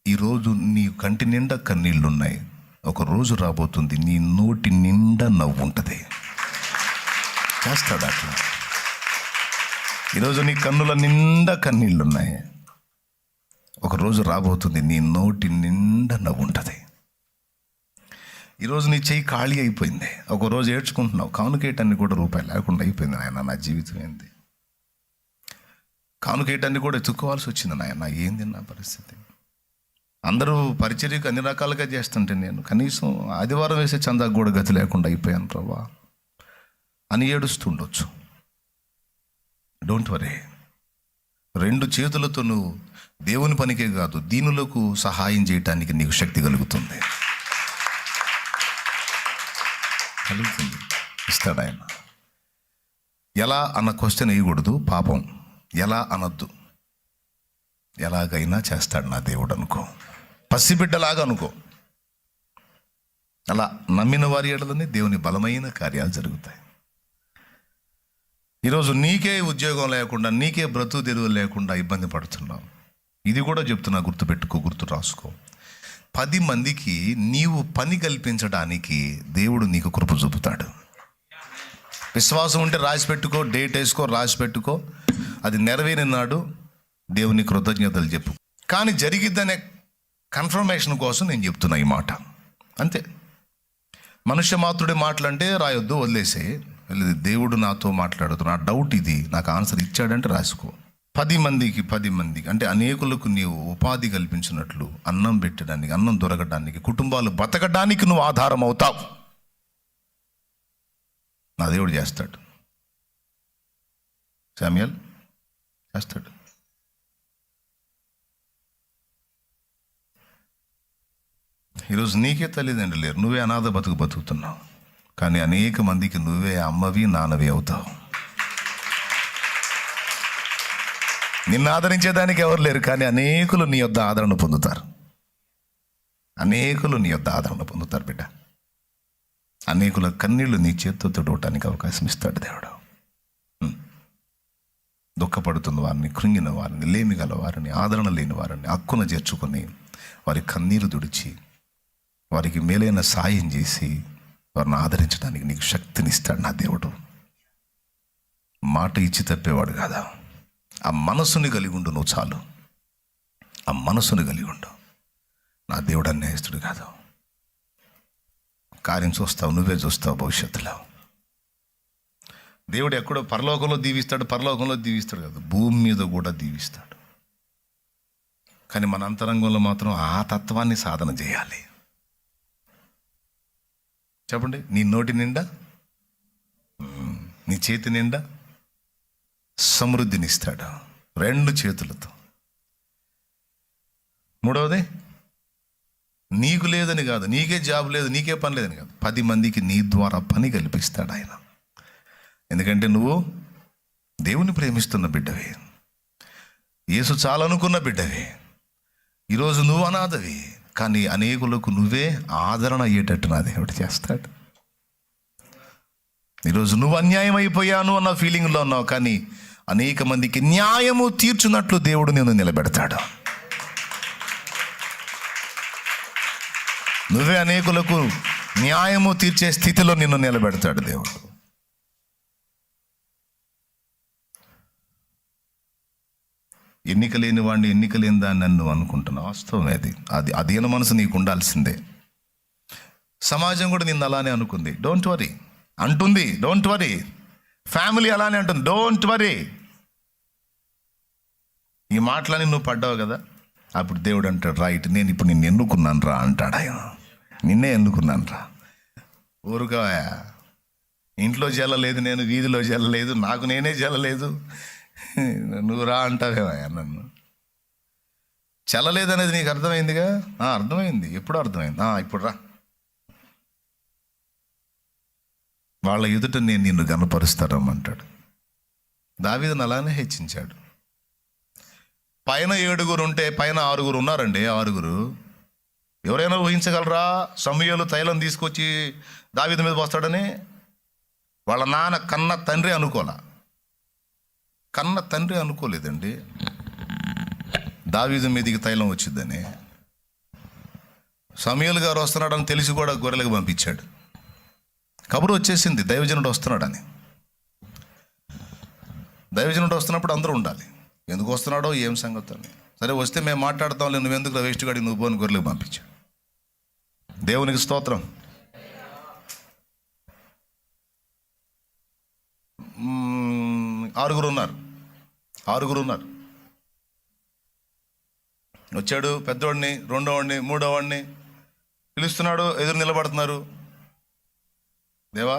ఈరోజు నీ కంటి నిండా కన్నీళ్ళున్నాయి. ఒక రోజు రాబోతుంది నీ నోటి నిండా నవ్వు ఉంటుంది. చేస్తాడు అట్లా. ఈరోజు నీ కన్నుల నిండా కన్నీళ్ళున్నాయి. ఒక రోజు రాబోతుంది నీ నోటి నిండా నవ్వు ఉంటుంది. ఈరోజు నీ చెయ్యి ఖాళీ అయిపోయింది. ఒక రోజు ఏడ్చుకుంటున్నావు, కానుకేయటానికి కూడా రూపాయలు లేకుండా అయిపోయింది నాయన, నా జీవితం ఏంది, కానుకేయటానికి కూడా ఎత్తుక్కోవాల్సి వచ్చింది నాయన, ఏంది నా పరిస్థితి. అందరూ పరిచర్యకు అన్ని రకాలుగా చేస్తుంటే నేను కనీసం ఆదివారం వేసే చందాకు కూడా గతి లేకుండా అయిపోయాను ప్రభా అని ఏడుస్తుండొచ్చు. Don't worry. 2 చేతులతో నువ్వు దేవుని పనికే కాదు, దీనులకు సహాయం చేయటానికి నీకు శక్తి కలుగుతుంది. ఇస్తాడు ఆయన. ఎలా అన్న క్వశ్చన్ వేయకూడదు. పాపం ఎలా అనొద్దు. ఎలాగైనా చేస్తాడు నా దేవుడు అనుకో. పసిబిడ్డలాగా అనుకో. అలా నమ్మిన వారి ఎడలని దేవుని బలమైన కార్యాలు జరుగుతాయి. ఈరోజు నీకే ఉద్యోగం లేకుండా, నీకే బ్రతుకు తెరువు లేకుండా ఇబ్బంది పడుతున్నావు. ఇది కూడా చెప్తున్నా, గుర్తుపెట్టుకో, గుర్తు రాసుకో. 10 మందికి నీవు పని కల్పించడానికి దేవుడు నీకు కృప చూపుతాడు. విశ్వాసం ఉంటే రాసి పెట్టుకో, డేట్ వేసుకో, రాసి పెట్టుకో. అది నెరవేరిన నాడు దేవుని కృతజ్ఞతలు చెప్పు. కానీ జరిగిద్దనే కన్ఫర్మేషన్ కోసం నేను చెప్తున్నా ఈ మాట. అంతే. మనుష్య మాత్రుడే మాటలంటే రాయొద్దు, వదిలేసే. దేవుడు నాతో మాట్లాడుతున్నా, డౌట్ ఇది, నాకు ఆన్సర్ ఇచ్చాడంటే రాసుకో. 10 మందికి అంటే అనేకులకు నీవు ఉపాధి కల్పించినట్లు, అన్నం పెట్టడానికి, అన్నం దొరకడానికి, కుటుంబాలు బతకడానికి నువ్వు ఆధారం అవుతావు. నా దేవుడు చేస్తాడు. శామ్యూయల్ చేస్తాడు. ఈరోజు నీకే తల్లిదండ్రులు లేరు, నువ్వే అనాథ బతుకుతున్నావు. కానీ అనేక మందికి నువ్వే అమ్మవి, నాన్నవి అవుతావు. నిన్ను ఆదరించేదానికి ఎవరు లేరు, కానీ అనేకులు నీ యొద్ద ఆదరణ పొందుతారు. అనేకులు నీ యొద్ద ఆదరణ పొందుతారు బిడ్డ. అనేకుల కన్నీళ్లు నీ చేతితో తుడవటానికి అవకాశం ఇస్తాడు దేవుడు. దుఃఖపడుతున్న వారిని, కృంగిన వారిని, లేమి గల వారిని, ఆదరణ లేని వారిని హక్కున చేర్చుకొని వారి కన్నీరు తుడిచి వారికి మేలైన సాయం చేసి వారిని ఆదరించడానికి నీకు శక్తిని ఇస్తాడు నా దేవుడు. మాట ఇచ్చి తప్పేవాడు కాదా. ఆ మనసుని కలిగి ఉండు నువ్వు చాలు. ఆ మనసుని కలిగి ఉండు. నా దేవుడు అన్యాయస్తుడు కాదు. కార్యం చూస్తావు, నువ్వే చూస్తావు భవిష్యత్తులో. దేవుడు ఎక్కడో పరలోకంలో దీవిస్తాడు కాదు, భూమి మీద కూడా దీవిస్తాడు. కానీ మన అంతరంగంలో మాత్రం ఆ తత్వాన్ని సాధన చేయాలి. చెప్పండి. నీ నోటి నిండా, నీ చేతి నిండా సమృద్ధినిస్తాడు 2 చేతులతో. 3వది, నీకు లేదని కాదు, నీకే జాబ్ లేదు, నీకే పని లేదని కాదు, 10 మందికి నీ ద్వారా పని కల్పిస్తాడు ఆయన. ఎందుకంటే నువ్వు దేవుని ప్రేమిస్తున్న బిడ్డవి, యేసు చాలనుకున్న బిడ్డవి. ఈరోజు నువ్వు అనాథవి, కానీ అనేకులకు నువ్వే ఆదరణ అయ్యేటట్టు నా దేవుడు చేస్తాడు. ఈరోజు నువ్వు అన్యాయం అయిపోయాను అన్న ఫీలింగ్లో ఉన్నావు, కానీ అనేక మందికి న్యాయము తీర్చున్నట్లు దేవుడు నిన్ను నిలబెడతాడు. నువ్వే అనేకులకు న్యాయము తీర్చే స్థితిలో నిన్ను నిలబెడతాడు దేవుడు. ఎన్నిక లేని వాడిని, ఎన్నిక లేని దాన్ని నన్ను అనుకుంటున్నావు. వాస్తవమే. అది అదేన మనసు నీకు ఉండాల్సిందే. సమాజం కూడా నిన్ను అలానే అనుకుంది. డోంట్ వరీ అంటుంది. Don't worry. ఫ్యామిలీ అలానే అంటుంది. Don't worry. ఈ మాటలని నువ్వు పడ్డావు కదా, అప్పుడు దేవుడు అంటాడు, రైట్, నేను ఇప్పుడు నిన్ను ఎన్నుకున్నాను రా అంటాడు ఆయన. నిన్నే ఎన్నుకున్నాను రా. ఊరుగా ఇంట్లో జల్లలేదు, నేను వీధిలో జల్లలేదు, నాకు నేనే జల్లలేదు, నువ్వు రా అంటావేమయ్యా నన్ను. చల్లలేదనేది నీకు అర్థమైందిగా? అర్థమైంది. ఎప్పుడు అర్థమైంది? ఇప్పుడు రా. వాళ్ళ ఎదుట నేను నిన్ను గనపరుస్తారమ్మంటాడు. దావీదును అలానే హెచ్చించాడు. పైన 7 ఉంటే పైన 6 ఉన్నారండి. 6 ఎవరైనా ఊహించగలరా సమూయేలు తైలం తీసుకొచ్చి దావీదు మీద పోస్తాడని? వాళ్ళ నాన్న కన్న తండ్రి అనుకోలేదండి దావీదు మీదికి తైలం వచ్చిందని. సమూయేలు గారు వస్తున్నాడని తెలిసి కూడా గొర్రెలకు పంపించాడు. కబురు వచ్చేసింది దైవజనుడు వస్తున్నాడని. దైవజనుడు వస్తున్నప్పుడు అందరూ ఉండాలి. ఎందుకు వస్తున్నాడో ఏం సంగతి అని. సరే వస్తే మేము మాట్లాడతాంలే, నువ్వెందుకు వేస్ట్ గాడి నువ్వు పోని గొర్రెలకు పంపించాడు. దేవునికి స్తోత్రం. ఆరుగురు ఉన్నారు. వచ్చాడు, పెద్దవాడిని, రెండోవాడిని, మూడోవాడిని పిలుస్తున్నాడు. ఎదురు నిలబడుతున్నారు. దేవా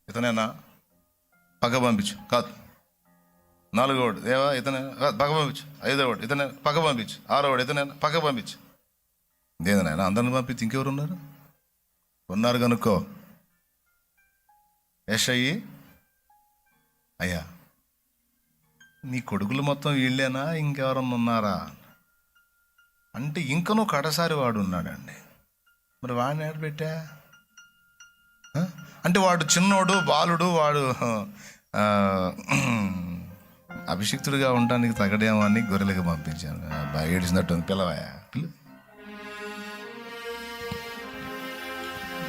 ఇతనేనా, పక్క పంపించు. కాదు. నాలుగోవాడు, దేవా ఇతనే, పక్క పంపించు. ఐదోవాడు, ఇతనే, పక్క పంపించు. ఆరోవాడు, ఇతనే, పక్క పంపించు. దేదనైనా అందరిని పంపించి ఇంకెవరు ఉన్నారు కనుక్కో. యెషయి, అయ్యా నీ కొడుకులు మొత్తం వీళ్ళేనా, ఇంకెవరన్నా ఉన్నారా అంటే ఇంకనూ కడసారి వాడు ఉన్నాడండి. మరి వాడిని ఎక్కడ పెట్టా అంటే వాడు చిన్నోడు, బాలుడు, వాడు అభిషిక్తుడిగా ఉండడానికి తగడేమో అని గొర్రెలకు పంపించాను. బాగా ఏడిచినట్టు పిల్లవాయా,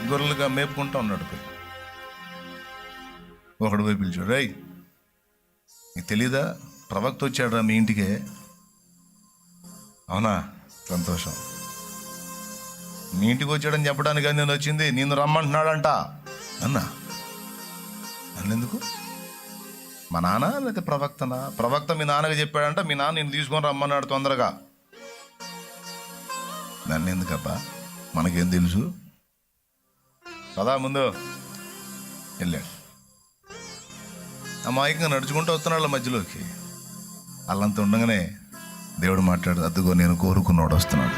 గొర్రెలుగా మేపుకుంటా ఉన్నాడు. ఒకడు పోయి పిలిచాడు, రేయ్ నీకు తెలీదా ప్రవక్త వచ్చాడు మీ ఇంటికే. అవునా, సంతోషం. మీ ఇంటికి వచ్చాడని చెప్పడానికి నేను వచ్చింది, నేను రమ్మంటున్నాడంట అన్నా. అన్నెందుకు, మా నాన్న లేకపోతే ప్రవక్త మీ నాన్నకి చెప్పాడంట, మీ నాన్న నేను తీసుకొని రమ్మన్నాడు తొందరగా. నన్ను ఎందుకబ్బా, మనకేం తెలుసు కదా. ముందు వెళ్ళాడు. అమాయకంగా నడుచుకుంటూ వస్తున్నాడు మధ్యలోకి. అల్లంత ఉండగానే దేవుడు మాట్లాడు, అద్దుగో నేను కోరుకున్నాడు వస్తున్నాడు.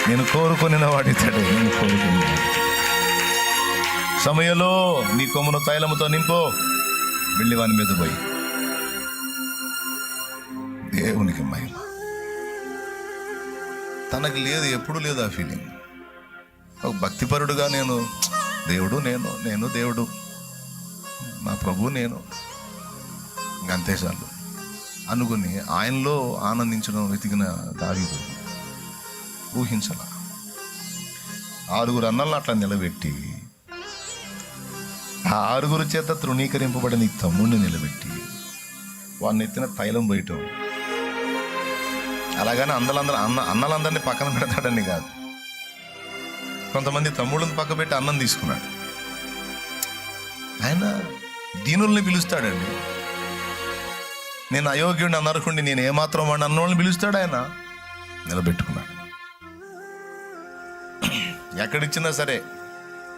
నేను కోరుకుని వాడితాడు. నేను కోరుకున్నా సమయంలో నీ కొమ్మును తైలముతో నింపో, వెళ్ళి వాని మీద పోయి. దేవునికి మహిమ. తనకి లేదు, ఎప్పుడు లేదు ఆ ఫీలింగ్. ఒక భక్తిపరుడుగా నేను దేవుడు, నేను దేవుడు, నా ప్రభు నేను, ఇంకంతే చాలు అనుకుని ఆయనలో ఆనందించడం వెతికిన దావీదు ఊహించాల. 6 అన్నలను అట్లా నిలబెట్టి, ఆ 6 చేత తృణీకరింపబడిన నీ తమ్ముడిని నిలబెట్టి వాడిని ఎత్తిన తైలం పోయటం. అలాగని అన్నలందరినీ పక్కన పెడతాడని కాదు. కొంతమంది తమ్ముళ్ళని పక్క పెట్టి అన్నం తీసుకున్నాడు. ఆయన దీనుల్ని పిలుస్తాడండి. నేను అయోగ్యుడిని అనర్హుడిని, నేను ఏమాత్రం వాడిని అన్నోళ్ళని పిలుస్తాడు. ఆయన నిలబెట్టుకున్నాడు. ఎక్కడిచ్చినా సరే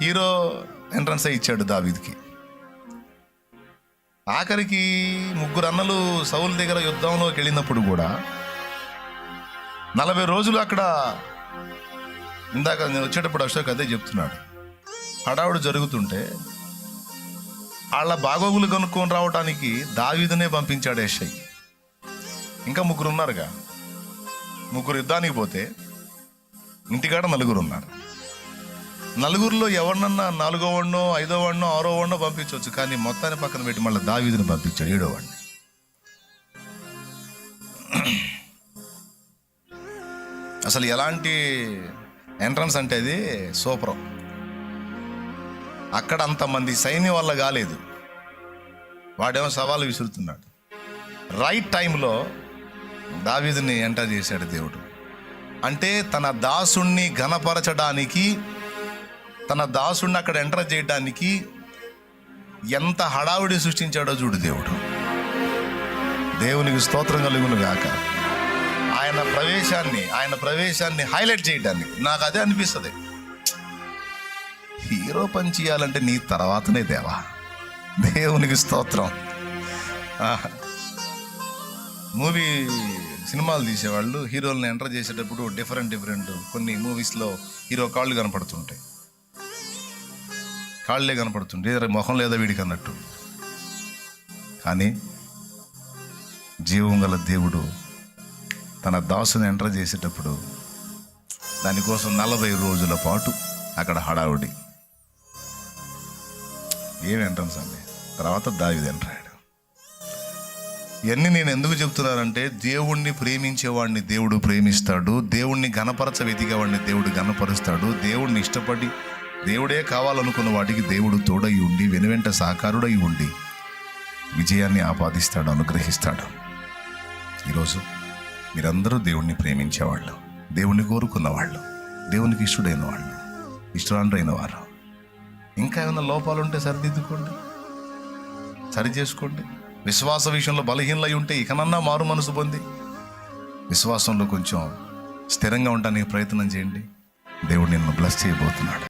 హీరో ఎంట్రన్స్ ఇచ్చాడు దావీదుకి. ఆఖరికి 3 అన్నలు సౌలు దగ్గర యుద్ధంలోకి వెళ్ళినప్పుడు కూడా 40 రోజులు అక్కడ, ఇందాక నేను వచ్చేటప్పుడు అశోక్ అదే చెప్తున్నాడు, హడావుడు జరుగుతుంటే వాళ్ళ బాగోగులు కనుక్కొని రావటానికి దావీదునే పంపించాడు యెషయి. ఇంకా 3 ఉన్నారుగా. 3 యుద్ధానికి పోతే ఇంటికాడ 4 ఉన్నారు. 4లో ఎవరినన్నా 4వ వాడినో 5వ వాడినో 6వ వాడినో పంపించవచ్చు. కానీ మొత్తాన్ని పక్కన పెట్టి మళ్ళీ దావీదుని పంపించాడు, 7వ వాడిని. అసలు ఎలాంటి ఎంట్రన్స్ అంటే అది సూపర్. అక్కడ అంతమంది సైన్యం వల్ల కాలేదు. వాడేమో సవాలు విసురుతున్నాడు. రైట్ టైంలో దావీదుని ఎంటర్ చేశాడు దేవుడు. అంటే తన దాసుణ్ణి ఘనపరచడానికి, తన దాసుణ్ణి అక్కడ ఎంటర్ చేయడానికి ఎంత హడావుడి సృష్టించాడో చూడు దేవుడు. దేవునికి స్తోత్రం కలుగును గాక. ఆయన ప్రవేశాన్ని హైలైట్ చేయడానికి నాకు అదే అనిపిస్తుంది. హీరో పని చేయాలంటే నీ తర్వాతనే దేవా. దేవునికి స్తోత్రం. మూవీ సినిమాలు తీసేవాళ్ళు హీరోల్ని ఎంటర్ చేసేటప్పుడు డిఫరెంట్ కొన్ని మూవీస్లో హీరో కాళ్ళు కనపడుతుంటాయి, కాళ్ళే కనపడుతుంటాయి, మొహం లేదా వీడికి అన్నట్టు. కానీ జీవం గల దేవుడు తన దాసుని ఎంటర్ చేసేటప్పుడు దానికోసం 40 రోజుల పాటు అక్కడ హడావుడి. ఏం ఎంట్రన్స్ అండి. తర్వాత దావీదు ఎంటర్ అయ్యాడు. ఇవన్నీ నేను ఎందుకు చెప్తున్నానంటే, దేవుణ్ణి ప్రేమించేవాడిని దేవుడు ప్రేమిస్తాడు, దేవుణ్ణి ఘనపరచ వెతికేవాడిని దేవుడు ఘనపరుస్తాడు, దేవుణ్ణి ఇష్టపడి దేవుడే కావాలనుకున్న వాటికి దేవుడు తోడై ఉండి వెనువెంట సహకారుడై ఉండి విజయాన్ని ఆపాదిస్తాడు, అనుగ్రహిస్తాడు. ఈరోజు మీరందరూ దేవుణ్ణి ప్రేమించేవాళ్ళు, దేవుణ్ణి కోరుకున్నవాళ్ళు, దేవునికి ఇష్టడైన వాళ్ళు, ఇష్టరాండ్రైన వారు. ఇంకా ఏమైనా లోపాలు ఉంటే సరిదిద్దుకోండి, సరి చేసుకోండి. విశ్వాస విషయంలో బలహీనలై ఉంటే ఇకనన్నా మారు మనసు పొంది విశ్వాసంలో కొంచెం స్థిరంగా ఉండడానికి ప్రయత్నం చేయండి. దేవుడు నిన్ను బ్లెస్ చేయబోతున్నాడు.